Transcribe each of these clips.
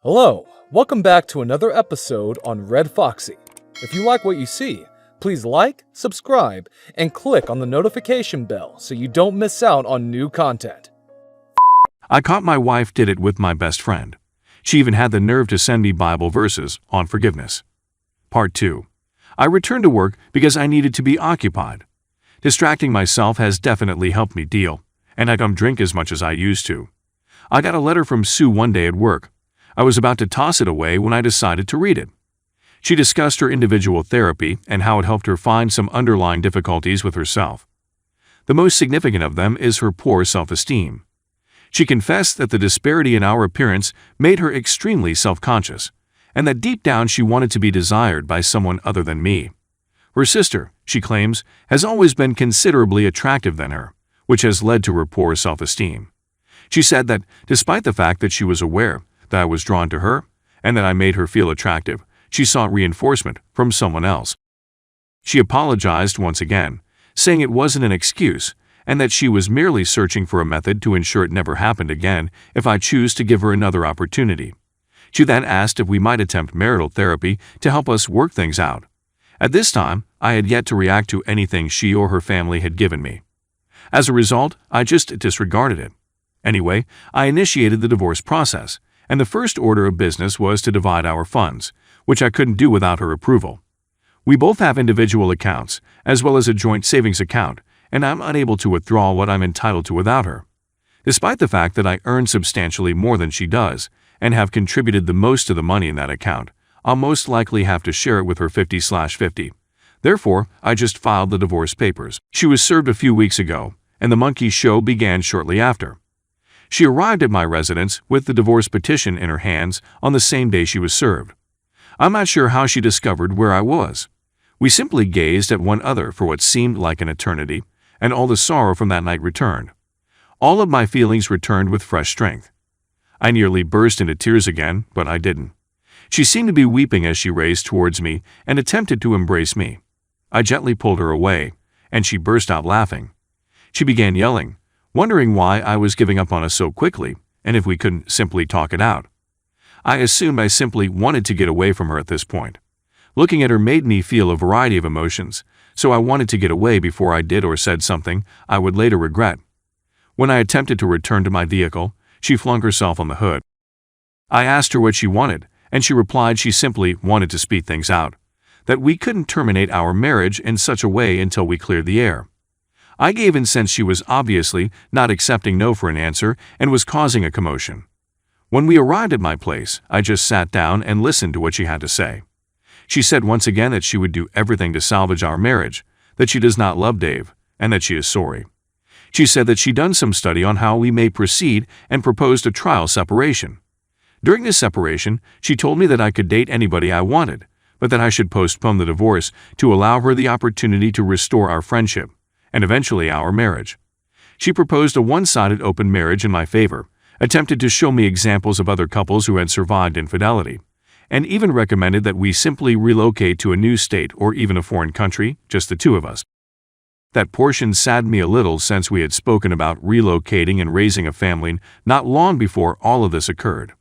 Hello, welcome back to another episode on Red Foxy. If you like what you see, please like, subscribe, and click on the notification bell so you don't miss out on new content. I caught my wife did it with my best friend. She even had the nerve to send me Bible verses on forgiveness. Part 2. I returned to work because I needed to be occupied. Distracting myself has definitely helped me deal, and I don't drink as much as I used to. I got a letter from Sue one day at work. I was about to toss it away when I decided to read it. She discussed her individual therapy and how it helped her find some underlying difficulties with herself. The most significant of them is her poor self-esteem. She confessed that the disparity in our appearance made her extremely self-conscious, and that deep down she wanted to be desired by someone other than me. Her sister, she claims, has always been considerably attractive than her, which has led to her poor self-esteem. She said that, despite the fact that she was aware that I was drawn to her and that I made her feel attractive, she sought reinforcement from someone else. She apologized once again, saying it wasn't an excuse and that she was merely searching for a method to ensure it never happened again if I choose to give her another opportunity. She then asked if we might attempt marital therapy to help us work things out. At this time, I had yet to react to anything she or her family had given me. As a result, I just disregarded it. Anyway, I initiated the divorce process, and the first order of business was to divide our funds, which I couldn't do without her approval. We both have individual accounts, as well as a joint savings account, and I'm unable to withdraw what I'm entitled to without her. Despite the fact that I earn substantially more than she does, and have contributed the most to the money in that account, I'll most likely have to share it with her 50/50. Therefore, I just filed the divorce papers. She was served a few weeks ago, and the monkey show began shortly after. She arrived at my residence with the divorce petition in her hands on the same day she was served. I'm not sure how she discovered where I was. We simply gazed at one another for what seemed like an eternity, and all the sorrow from that night returned. All of my feelings returned with fresh strength. I nearly burst into tears again, but I didn't. She seemed to be weeping as she raced towards me and attempted to embrace me. I gently pulled her away, and she burst out laughing. She began yelling, wondering why I was giving up on us so quickly, and if we couldn't simply talk it out. I assumed I simply wanted to get away from her at this point. Looking at her made me feel a variety of emotions, so I wanted to get away before I did or said something I would later regret. When I attempted to return to my vehicle, she flung herself on the hood. I asked her what she wanted, and she replied she simply wanted to speed things out, that we couldn't terminate our marriage in such a way until we cleared the air. I gave in since she was obviously not accepting no for an answer and was causing a commotion. When we arrived at my place, I just sat down and listened to what she had to say. She said once again that she would do everything to salvage our marriage, that she does not love Dave, and that she is sorry. She said that she'd done some study on how we may proceed and proposed a trial separation. During this separation, she told me that I could date anybody I wanted, but that I should postpone the divorce to allow her the opportunity to restore our friendship, and eventually our marriage. She proposed a one-sided open marriage in my favor, attempted to show me examples of other couples who had survived infidelity, and even recommended that we simply relocate to a new state or even a foreign country, just the two of us. That portion saddened me a little since we had spoken about relocating and raising a family not long before all of this occurred.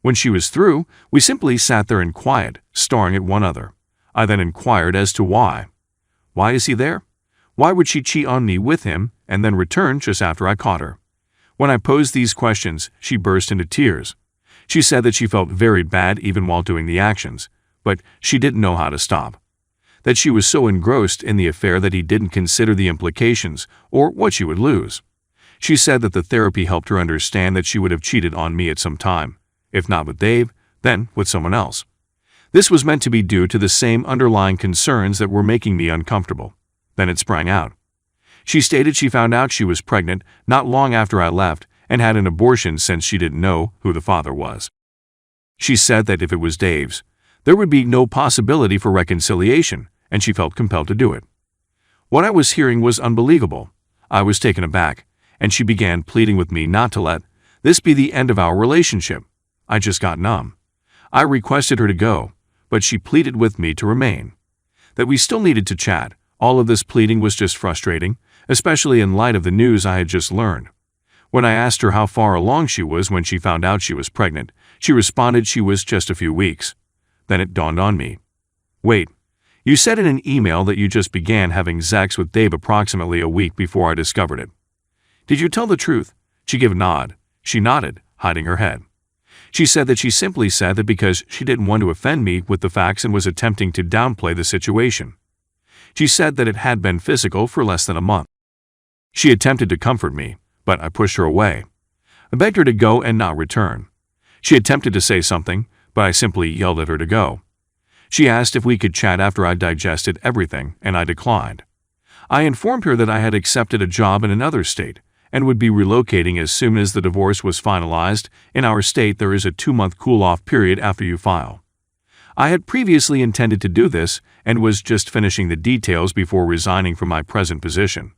When she was through, we simply sat there in quiet, staring at one another. I then inquired as to why. Why is he there? Why would she cheat on me with him and then return just after I caught her? When I posed these questions, she burst into tears. She said that she felt very bad even while doing the actions, but she didn't know how to stop. That she was so engrossed in the affair that he didn't consider the implications or what she would lose. She said that the therapy helped her understand that she would have cheated on me at some time, if not with Dave, then with someone else. This was meant to be due to the same underlying concerns that were making me uncomfortable. Then it sprang out. She stated she found out she was pregnant not long after I left and had an abortion since she didn't know who the father was. She said that if it was Dave's, there would be no possibility for reconciliation, and she felt compelled to do it. What I was hearing was unbelievable. I was taken aback, and she began pleading with me not to let this be the end of our relationship. I just got numb. I requested her to go, but she pleaded with me to remain. That we still needed to chat. All of this pleading was just frustrating, especially in light of the news I had just learned. When I asked her how far along she was when she found out she was pregnant, She responded she was just a few weeks. Then it dawned on me. Wait, you said in an email that you just began having sex with Dave approximately a week before I discovered it. Did you tell the truth? She gave a nod. She nodded, hiding her head. She said that she simply said that because she didn't want to offend me with the facts and was attempting to downplay the situation. She said that it had been physical for less than a month. She attempted to comfort me, but I pushed her away. I begged her to go and not return. She attempted to say something, but I simply yelled at her to go. She asked if we could chat after I digested everything, and I declined. I informed her that I had accepted a job in another state and would be relocating as soon as the divorce was finalized. In our state, there is a 2-month cool-off period after you file. I had previously intended to do this and was just finishing the details before resigning from my present position.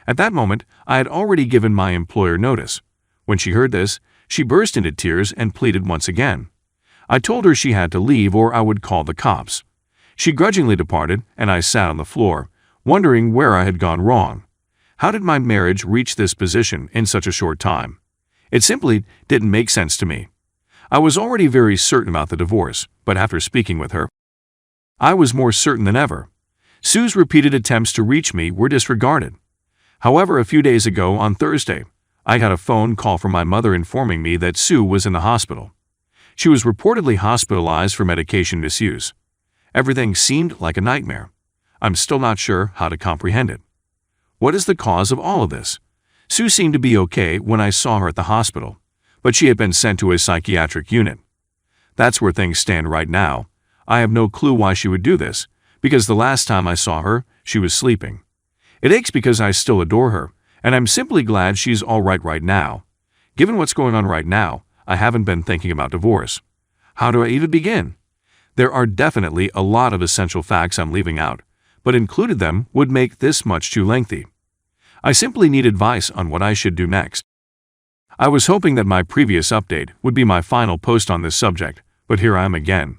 At that moment, I had already given my employer notice. When she heard this, she burst into tears and pleaded once again. I told her she had to leave or I would call the cops. She grudgingly departed, and I sat on the floor, wondering where I had gone wrong. How did my marriage reach this position in such a short time? It simply didn't make sense to me. I was already very certain about the divorce, but after speaking with her, I was more certain than ever. Sue's repeated attempts to reach me were disregarded. However, a few days ago, on Thursday, I got a phone call from my mother informing me that Sue was in the hospital. She was reportedly hospitalized for medication misuse. Everything seemed like a nightmare. I'm still not sure how to comprehend it. What is the cause of all of this? Sue seemed to be okay when I saw her at the hospital, but she had been sent to a psychiatric unit. That's where things stand right now. I have no clue why she would do this, because the last time I saw her, she was sleeping. It aches because I still adore her, and I'm simply glad she's all right now. Given what's going on right now, I haven't been thinking about divorce. How do I even begin? There are definitely a lot of essential facts I'm leaving out, but included them would make this much too lengthy. I simply need advice on what I should do next. I was hoping that my previous update would be my final post on this subject, but here I am again.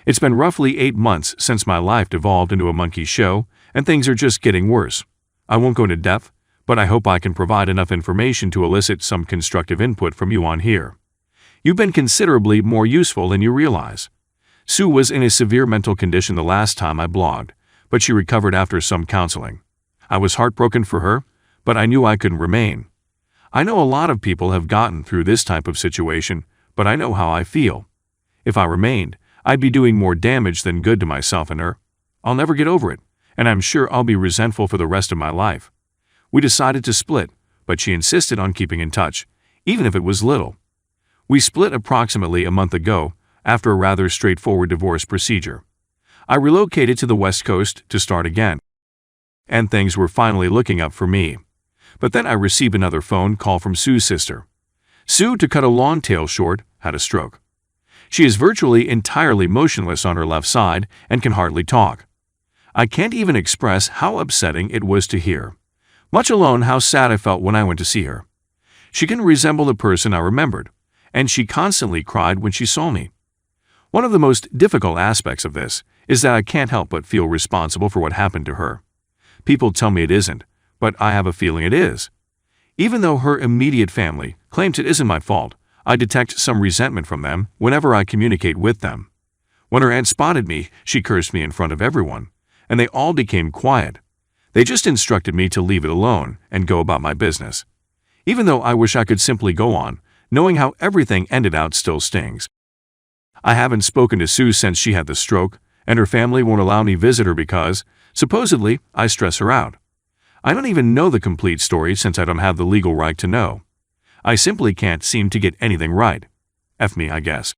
It's been roughly 8 months since my life devolved into a monkey show, and things are just getting worse. I won't go into depth, but I hope I can provide enough information to elicit some constructive input from you on here. You've been considerably more useful than you realize. Sue was in a severe mental condition the last time I blogged, but she recovered after some counseling. I was heartbroken for her, but I knew I couldn't remain. I know a lot of people have gotten through this type of situation, but I know how I feel. If I remained, I'd be doing more damage than good to myself and her. I'll never get over it, and I'm sure I'll be resentful for the rest of my life. We decided to split, but she insisted on keeping in touch, even if it was little. We split approximately a month ago after a rather straightforward divorce procedure. I relocated to the West Coast to start again, and things were finally looking up for me. But then I received another phone call from Sue's sister. Sue, to cut a long tale short, had a stroke. She is virtually entirely motionless on her left side and can hardly talk. I can't even express how upsetting it was to hear, much alone how sad I felt when I went to see her. She couldn't resemble the person I remembered, and she constantly cried when she saw me. One of the most difficult aspects of this is that I can't help but feel responsible for what happened to her. People tell me it isn't, but I have a feeling it is. Even though her immediate family claims it isn't my fault, I detect some resentment from them whenever I communicate with them. When her aunt spotted me, she cursed me in front of everyone, and they all became quiet. They just instructed me to leave it alone and go about my business. Even though I wish I could simply go on, knowing how everything ended out still stings. I haven't spoken to Sue since she had the stroke, and her family won't allow me visit her because, supposedly, I stress her out. I don't even know the complete story since I don't have the legal right to know. I simply can't seem to get anything right. F me, I guess.